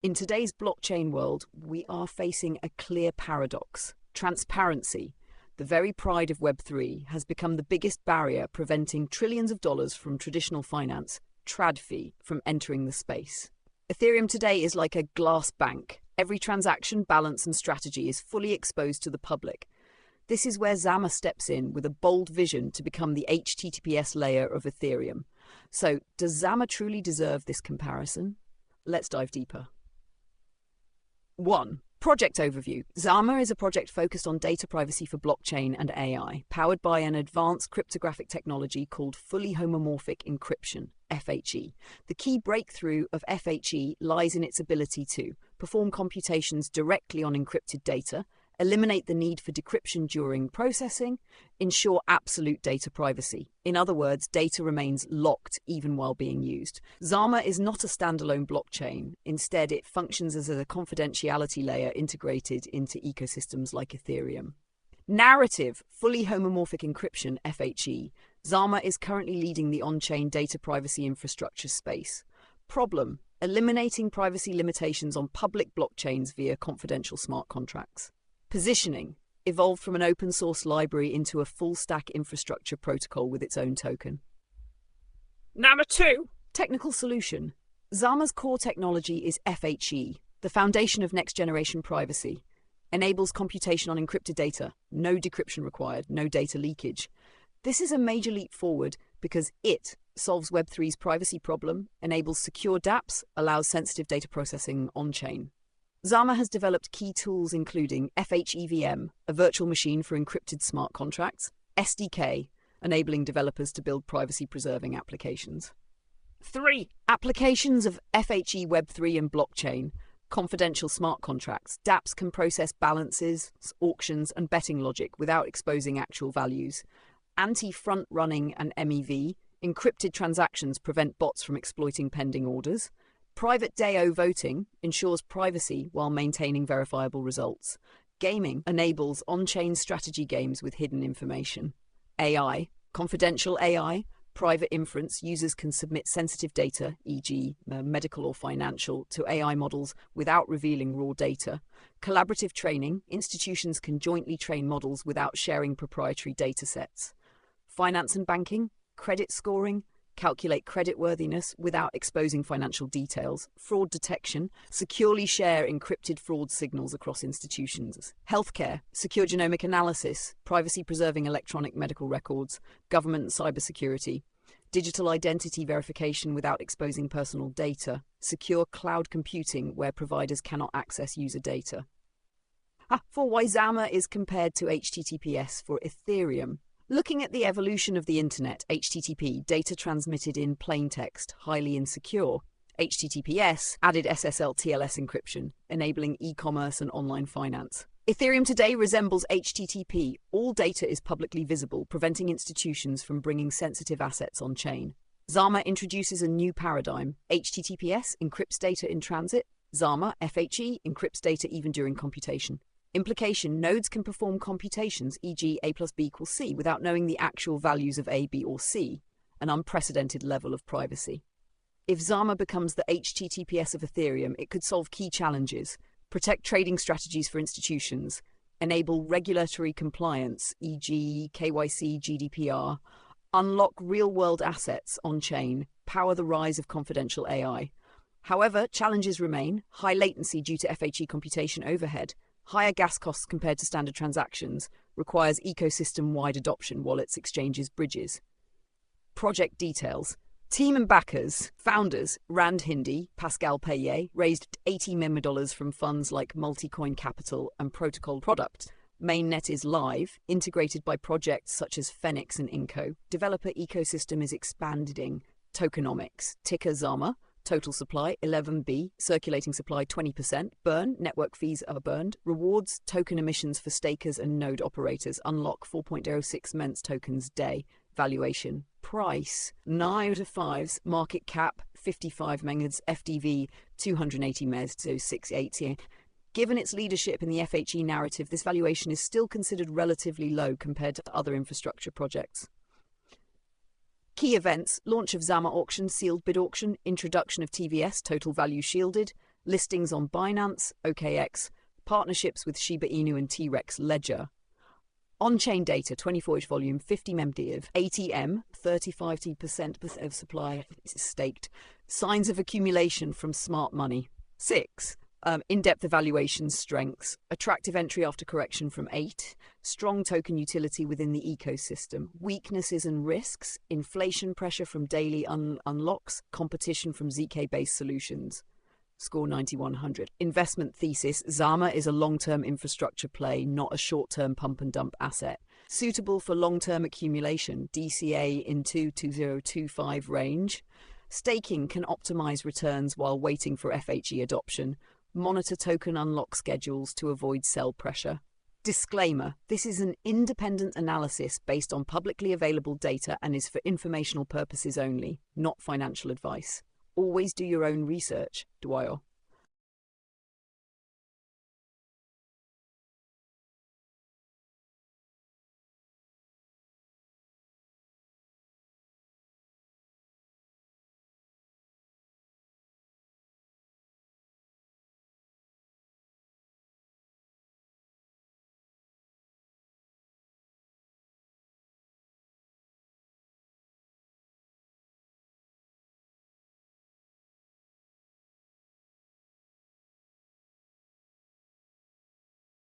In today's blockchain world, we are facing a clear paradox. Transparency, the very pride of Web3, has become the biggest barrier preventing trillions of dollars from traditional finance, TradFi, from entering the space. Ethereum today is like a glass bank. Every transaction, balance, and strategy is fully exposed to the public. This is where Zama steps in with a bold vision to become the HTTPS layer of Ethereum. So, does Zama truly deserve this comparison? Let's dive deeper. 1. Project overview. Zama is a project focused on data privacy for blockchain and AI, powered by an advanced cryptographic technology called fully homomorphic encryption, fhE. The key breakthrough of fhE lies in its ability to perform computations directly on encrypted data, eliminate the need for decryption during processing, ensure absolute data privacy. In other words, data remains locked even while being used. Zama is not a standalone blockchain. Instead, it functions as a confidentiality layer integrated into ecosystems like Ethereum. Narrative, fully homomorphic encryption, fhE. Zama is currently leading the on-chain data privacy infrastructure space. Problem, eliminating privacy limitations on public blockchains via confidential smart contracts. Positioning, evolved from an open-source library into a full-stack infrastructure protocol with its own token. Number 2. Technical solution. Zama's core technology is fhE, the foundation of next-generation privacy. Enables computation on encrypted data, no decryption required, no data leakage. This is a major leap forward because it solves Web3's privacy problem, enables secure dApps, allows sensitive data processing on-chain. Zama has developed key tools including fhEVM, a virtual machine for encrypted smart contracts, SDK, enabling developers to build privacy-preserving applications. 3. Applications of fhE Web3 and blockchain. Confidential smart contracts. dApps can process balances, auctions, and betting logic without exposing actual values. Anti-front running and MEV. Encrypted transactions prevent bots from exploiting pending orders. Private DAO voting ensures privacy while maintaining verifiable results. Gaming enables on-chain strategy games with hidden information. AI, confidential AI, private inference. Users can submit sensitive data, e.g. medical or financial, to AI models without revealing raw data. Collaborative training. Institutions can jointly train models without sharing proprietary data sets. Finance and banking, credit scoring, calculate creditworthiness without exposing financial details. Fraud detection, securely share encrypted fraud signals across institutions. Healthcare, secure genomic analysis, privacy-preserving electronic medical records. Government and cybersecurity, digital identity verification without exposing personal data. Secure cloud computing where providers cannot access user data. For why Zama is compared to HTTPS for Ethereum. Looking at the evolution of the internet, HTTP, data transmitted in plain text, highly insecure. HTTPS added SSL/TLS encryption, enabling e-commerce and online finance. Ethereum today resembles HTTP. All data is publicly visible, preventing institutions from bringing sensitive assets on-chain. Zama introduces a new paradigm. HTTPS encrypts data in transit. Zama, fhE, encrypts data even during computation. Implication, nodes can perform computations, e.g. A plus B equals C, without knowing the actual values of A, B, or C, an unprecedented level of privacy. If Zama becomes the HTTPS of Ethereum, it could solve key challenges, protect trading strategies for institutions, enable regulatory compliance, e.g. KYC, GDPR, unlock real-world assets on-chain, power the rise of confidential AI. However, challenges remain: high latency due to fhE computation overhead, higher gas costs compared to standard transactions, requires ecosystem-wide adoption, wallets, exchanges, bridges. Project details. Team and backers, founders, Rand Hindi, Pascal Payet, raised $80 million from funds like Multicoin Capital and Protocol Product. Mainnet is live, integrated by projects such as Phoenix and Inco. Developer ecosystem is expanding. Tokenomics, ticker Zama. Total supply, 11B. Circulating supply, 20%. Burn, network fees are burned. Rewards, token emissions for stakers and node operators. Unlock 4.06 MENTS tokens day. Valuation. Price, 9 out of 5s. Market cap, 55 megas. FDV, 280 mes, so 680. Given its leadership in the fhE narrative, this valuation is still considered relatively low compared to other infrastructure projects. Key events: launch of Zama auction, sealed bid auction, introduction of TVS, total value shielded, Listings on Binance, OKX, partnerships with Shiba Inu and T-Rex Ledger. On-chain data, 24-inch volume, 50 MD of ATM, 35% of supply is staked. Signs of accumulation from smart money. 6. In-depth evaluation strengths. Attractive entry after correction from 8. Strong token utility within the ecosystem. Weaknesses and risks. Inflation pressure from daily unlocks. Competition from ZK-based solutions. Score 9100. Investment thesis. Zama is a long-term infrastructure play, not a short-term pump-and-dump asset. Suitable for long-term accumulation. DCA in 2-2025 range. Staking can optimize returns while waiting for fhE adoption. Monitor token unlock schedules to avoid sell pressure. Disclaimer: this is an independent analysis based on publicly available data and is for informational purposes only, not financial advice. Always do your own research. Dwyer.